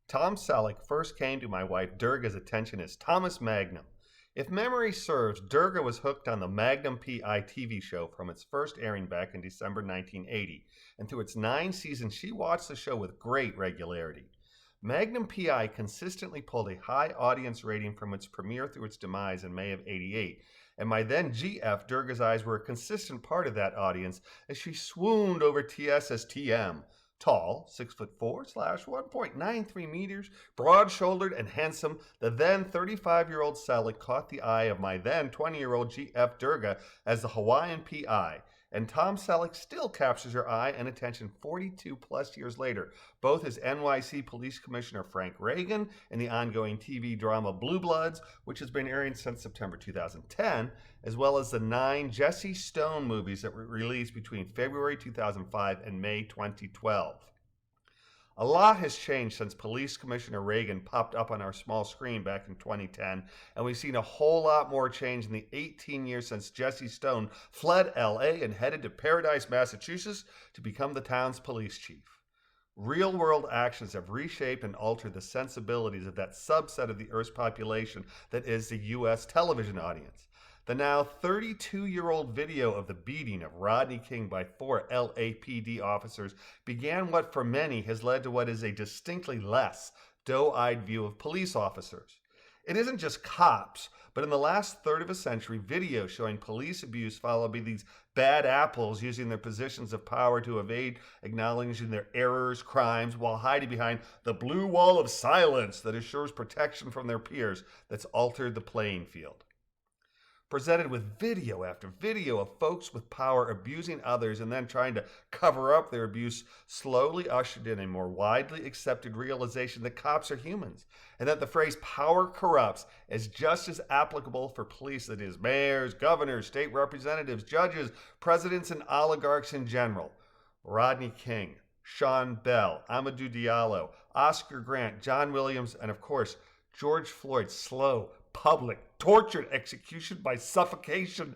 Tom Selleck first came to my wife Durga's attention as Thomas Magnum. If memory serves, Durga was hooked on the Magnum PI TV show from its first airing back in December 1980, and through its 9 seasons, she watched the show with great regularity. Magnum PI consistently pulled a high audience rating from its premiere through its demise in May of '88, and my then GF Durga's eyes were a consistent part of that audience as she swooned over TS as TM. Tall, 6'4" / 1.93 meters, broad-shouldered and handsome, the then 35-year-old Selleck caught the eye of my then 20-year-old GF Durga as the Hawaiian PI, and Tom Selleck still captures her eye and attention 42-plus years later, both as NYC Police Commissioner Frank Reagan in the ongoing TV drama Blue Bloods, which has been airing since September 2010, as well as the 9 Jesse Stone movies that were released between February 2005 and May 2012. A lot has changed since Police Commissioner Reagan popped up on our small screen back in 2010, and we've seen a whole lot more change in the 18 years since Jesse Stone fled LA and headed to Paradise, Massachusetts to become the town's police chief. Real-world actions have reshaped and altered the sensibilities of that subset of the Earth's population that is the U.S. television audience. The now 32-year-old video of the beating of Rodney King by 4 LAPD officers began what for many has led to what is a distinctly less doe-eyed view of police officers. It isn't just cops, but in the last third of a century, video showing police abuse followed by these bad apples using their positions of power to evade acknowledging their errors, crimes, while hiding behind the blue wall of silence that assures protection from their peers that's altered the playing field. Presented with video after video of folks with power abusing others and then trying to cover up their abuse, slowly ushered in a more widely accepted realization that cops are humans, and that the phrase power corrupts is just as applicable for police as it is mayors, governors, state representatives, judges, presidents, and oligarchs in general. Rodney King, Sean Bell, Amadou Diallo, Oscar Grant, John Williams, and of course, George Floyd's slow, public, tortured execution by suffocation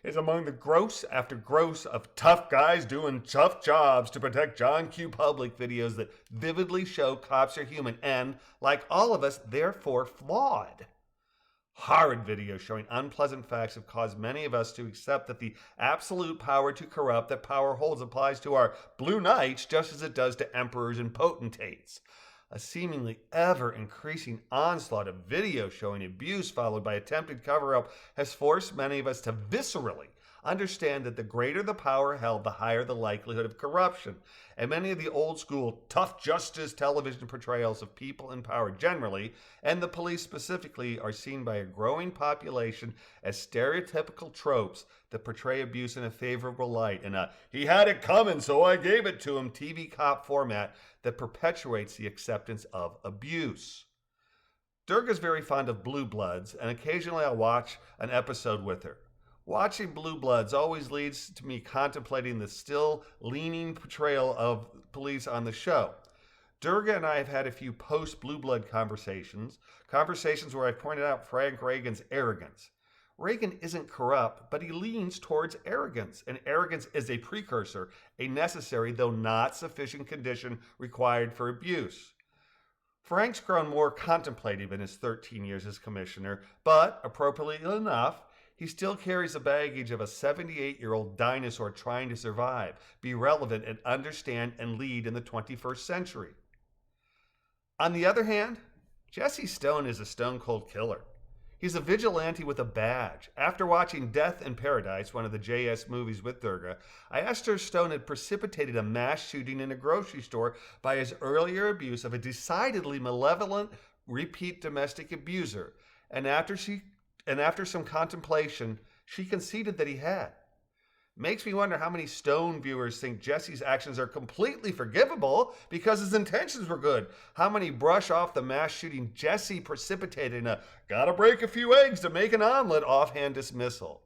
is among the gross after gross of tough guys doing tough jobs to protect John Q. Public videos that vividly show cops are human and, like all of us, therefore flawed. Horrid videos showing unpleasant facts have caused many of us to accept that the absolute power to corrupt that power holds applies to our blue knights just as it does to emperors and potentates. A seemingly ever-increasing onslaught of video showing abuse followed by attempted cover-up has forced many of us to viscerally understand that the greater the power held, the higher the likelihood of corruption. And many of the old-school tough justice television portrayals of people in power generally, and the police specifically, are seen by a growing population as stereotypical tropes that portray abuse in a favorable light in a "he had it coming, so I gave it to him" TV cop format that perpetuates the acceptance of abuse. Durga's very fond of Blue Bloods, and occasionally I'll watch an episode with her. Watching Blue Bloods always leads to me contemplating the still leaning portrayal of police on the show. Durga and I have had a few post-Blue Blood conversations where I've pointed out Frank Reagan's arrogance. Reagan isn't corrupt, but he leans towards arrogance, and arrogance is a precursor, a necessary though not sufficient condition required for abuse. Frank's grown more contemplative in his 13 years as commissioner, but, appropriately enough, he still carries the baggage of a 78-year-old dinosaur trying to survive, be relevant, and understand and lead in the 21st century. On the other hand, Jesse Stone is a stone-cold killer. He's a vigilante with a badge. After watching Death in Paradise, one of the JS movies with Durga, I asked her if Stone had precipitated a mass shooting in a grocery store by his earlier abuse of a decidedly malevolent repeat domestic abuser, and after some contemplation, she conceded that he had. Makes me wonder how many Stone viewers think Jesse's actions are completely forgivable because his intentions were good. How many brush off the mass shooting Jesse precipitated in a "gotta break a few eggs to make an omelet" offhand dismissal.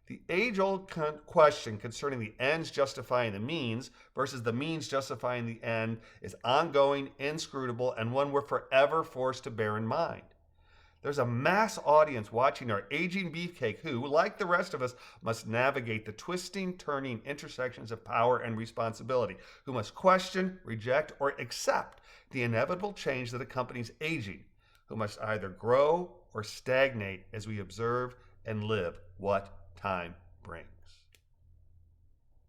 The age-old question concerning the ends justifying the means versus the means justifying the end is ongoing, inscrutable, and one we're forever forced to bear in mind. There's a mass audience watching our aging beefcake who, like the rest of us, must navigate the twisting, turning intersections of power and responsibility, who must question, reject, or accept the inevitable change that accompanies aging, who must either grow or stagnate as we observe and live what time brings.